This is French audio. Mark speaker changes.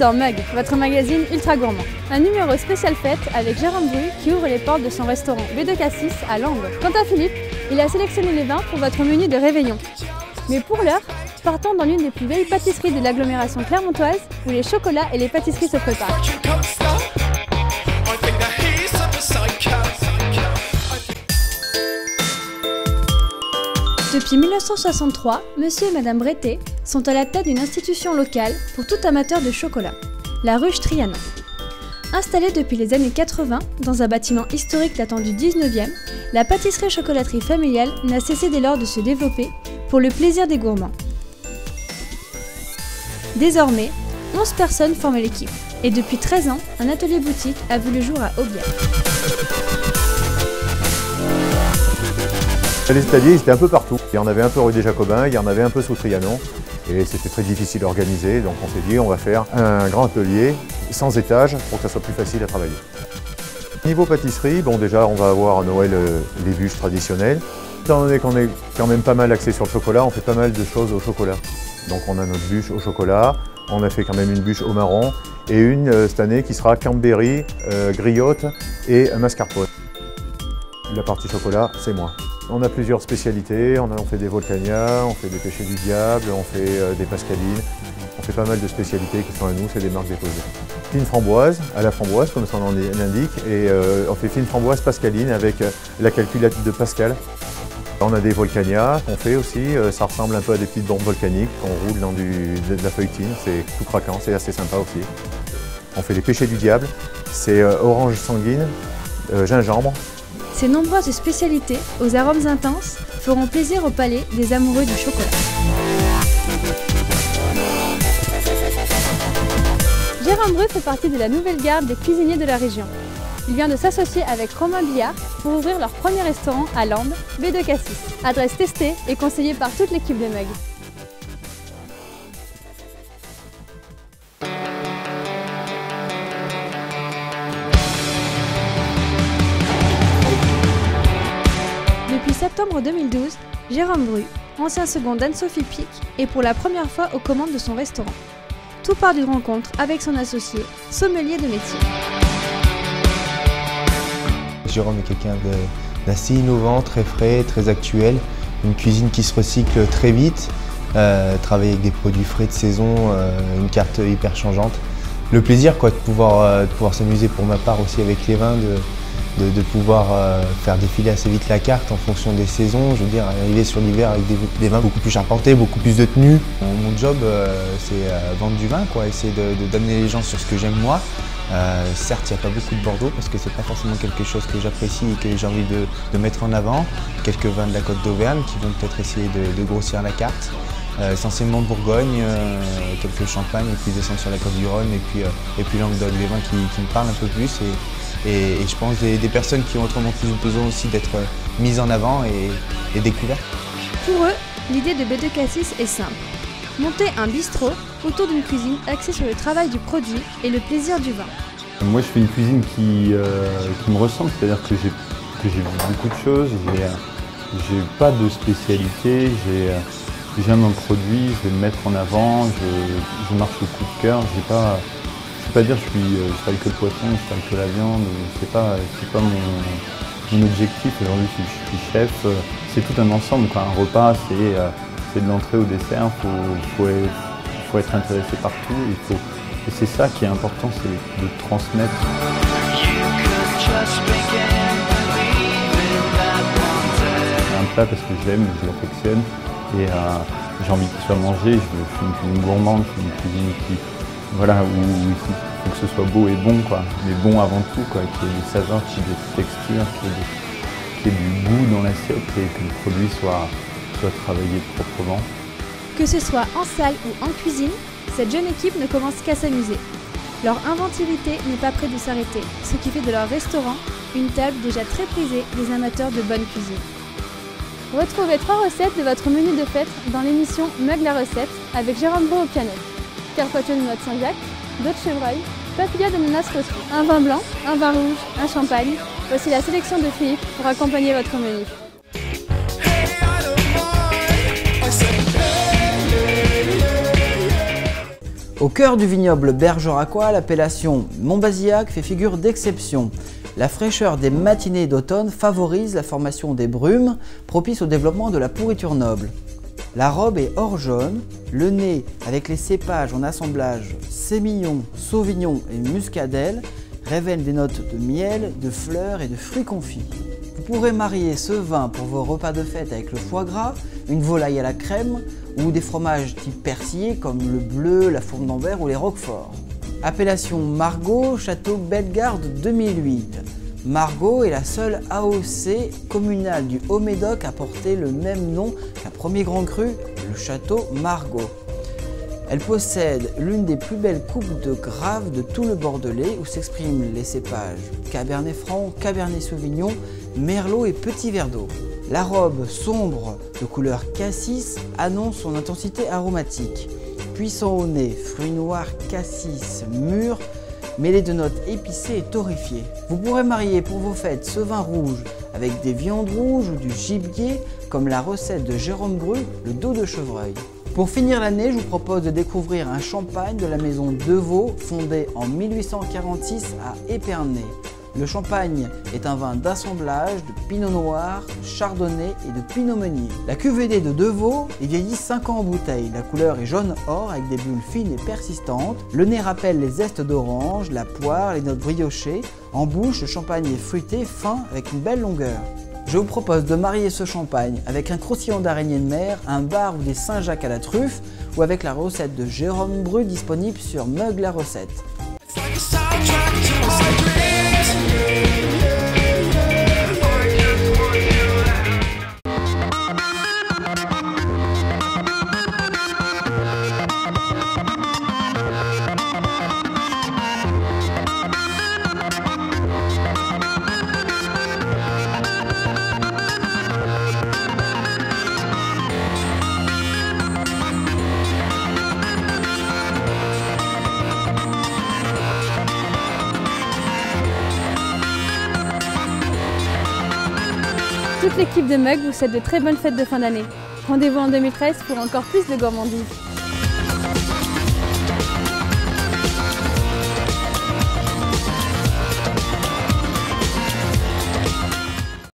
Speaker 1: dans Mug, votre magazine ultra gourmand. Un numéro spécial fête avec Jérôme Bru qui ouvre les portes de son restaurant B2 Cassis à Landes. Quant à Philippe, il a sélectionné les vins pour votre menu de réveillon. Mais pour l'heure, partons dans l'une des plus vieilles pâtisseries de l'agglomération clermontoise où les chocolats et les pâtisseries se préparent. Depuis 1963, monsieur et madame Bretet sont à la tête d'une institution locale pour tout amateur de chocolat, la ruche Trianon. Installée depuis les années 80 dans un bâtiment historique datant du 19e, la pâtisserie-chocolaterie familiale n'a cessé dès lors de se développer pour le plaisir des gourmands. Désormais, 11 personnes forment l'équipe et depuis 13 ans, un atelier boutique a vu le jour à Aubière.
Speaker 2: Les étaliers, ils étaient un peu partout. Il y en avait un peu rue des Jacobins, il y en avait un peu sous Trianon. Et c'était très difficile à organiser, donc on s'est dit on va faire un grand atelier sans étage pour que ça soit plus facile à travailler. Niveau pâtisserie, bon déjà on va avoir à Noël les bûches traditionnelles. Étant donné qu'on est quand même pas mal axé sur le chocolat, on fait pas mal de choses au chocolat. Donc on a notre bûche au chocolat, on a fait quand même une bûche au marron et une cette année qui sera Cambéry, griotte et mascarpone. La partie chocolat, c'est moi. On a plusieurs spécialités, on fait des volcanias, on fait des pêchés du diable, on fait des pascalines. On fait pas mal de spécialités qui sont à nous, c'est des marques déposées. Fine framboise, à la framboise comme son nom l'indique, et on fait fine framboise pascaline avec la calculette de Pascal. On a des volcanias qu'on fait aussi, ça ressemble un peu à des petites bombes volcaniques qu'on roule dans de la feuilletine, c'est tout craquant, c'est assez sympa aussi. On fait les pêchés du diable, c'est orange sanguine, gingembre.
Speaker 1: Ces nombreuses spécialités, aux arômes intenses, feront plaisir au palais des amoureux du chocolat. Jérôme Bru fait partie de la nouvelle garde des cuisiniers de la région. Il vient de s'associer avec Romain Billard pour ouvrir leur premier restaurant à Landes, B2 Cassis. Adresse testée et conseillée par toute l'équipe de Mug. Depuis septembre 2012, Jérôme Bru, ancien second d'Anne-Sophie Pic, est pour la première fois aux commandes de son restaurant. Tout part d'une rencontre avec son associé, sommelier de métier.
Speaker 3: Jérôme est quelqu'un d'assez innovant, très frais, très actuel. Une cuisine qui se recycle très vite, travailler avec des produits frais de saison, une carte hyper changeante. Le plaisir de pouvoir s'amuser pour ma part aussi avec les vins, de pouvoir faire défiler assez vite la carte en fonction des saisons. Je veux dire, arriver sur l'hiver avec des vins beaucoup plus charpentés, beaucoup plus de tenue. Mon job, c'est vendre du vin, essayer d'amener les gens sur ce que j'aime moi. Certes, il n'y a pas beaucoup de Bordeaux parce que c'est pas forcément quelque chose que j'apprécie et que j'ai envie de mettre en avant. Quelques vins de la Côte d'Auvergne qui vont peut-être essayer de grossir la carte. Essentiellement de Bourgogne, quelques champagnes et puis descendre sur la Côte du Rhône et puis Languedoc, des vins qui me parlent un peu plus. Et je pense des personnes qui ont autrement plus besoin aussi d'être mises en avant et découvertes.
Speaker 1: Pour eux, l'idée de B2 Cassis est simple. Monter un bistrot autour d'une cuisine axée sur le travail du produit et le plaisir du vin.
Speaker 4: Moi je fais une cuisine qui me ressemble, c'est-à-dire que j'ai beaucoup de choses, j'ai pas de spécialité, j'aime un produit, je vais le mettre en avant, je marche au coup de cœur, je ne peux pas dire je travaille que le poisson, je travaille que la viande, c'est pas mon objectif. Aujourd'hui je suis chef, c'est tout un ensemble, un repas c'est de l'entrée au dessert, il faut être intéressé par tout, et c'est ça qui est important, c'est de transmettre. Un plat parce que je l'aime, je l'affectionne, et j'ai envie qu'il soit mangé, je fais une cuisine gourmande, je fais une cuisine où il faut que ce soit beau et bon, mais bon avant tout, qu'il y ait des saveurs, qu'il y ait des textures, qu'il y ait du goût dans l'assiette et que le produit soit travaillé proprement.
Speaker 1: Que ce soit en salle ou en cuisine, cette jeune équipe ne commence qu'à s'amuser. Leur inventivité n'est pas près de s'arrêter, ce qui fait de leur restaurant une table déjà très prisée des amateurs de bonne cuisine. Retrouvez 3 recettes de votre menu de fête dans l'émission Mug la recette avec Jérôme Bru au piano. Carpaccio de noix de Saint-Jacques, d'eau de chevreuil, papilla d'ananas reçu, un vin blanc, un vin rouge, un champagne. Voici la sélection de Philippe pour accompagner votre menu.
Speaker 5: Au cœur du vignoble bergeracois, l'appellation Montbazillac fait figure d'exception. La fraîcheur des matinées d'automne favorise la formation des brumes, propice au développement de la pourriture noble. La robe est or jaune, le nez avec les cépages en assemblage sémillon, sauvignon et muscadelle révèle des notes de miel, de fleurs et de fruits confits. Vous pourrez marier ce vin pour vos repas de fête avec le foie gras, une volaille à la crème ou des fromages type persillé comme le bleu, la fourme d'Ambert ou les roqueforts. Appellation Margaux, château Bellegarde 2008. Margaux est la seule AOC communale du Haut-Médoc à porter le même nom qu'un premier grand cru, le château Margaux. Elle possède l'une des plus belles coupes de graves de tout le Bordelais où s'expriment les cépages Cabernet Franc, Cabernet Sauvignon, Merlot et Petit Verdot. La robe sombre de couleur cassis annonce son intensité aromatique. Puissant au nez, fruits noirs, cassis, mûrs, mêlés de notes épicées et torréfiées. Vous pourrez marier pour vos fêtes ce vin rouge avec des viandes rouges ou du gibier comme la recette de Jérôme Bru, le dos de chevreuil. Pour finir l'année, je vous propose de découvrir un champagne de la maison Deveau, fondée en 1846 à Épernay. Le champagne est un vin d'assemblage de pinot noir, chardonnay et de pinot meunier. La cuvée de Deveau est vieillie 5 ans en bouteille. La couleur est jaune or avec des bulles fines et persistantes. Le nez rappelle les zestes d'orange, la poire, les notes briochées. En bouche, le champagne est fruité, fin, avec une belle longueur. Je vous propose de marier ce champagne avec un croustillant d'araignée de mer, un bar ou des Saint-Jacques à la truffe, ou avec la recette de Jérôme Bru disponible sur Mug la recette.
Speaker 1: Toute l'équipe de Mug vous souhaite de très bonnes fêtes de fin d'année. Rendez-vous en 2013 pour encore plus de gourmandise.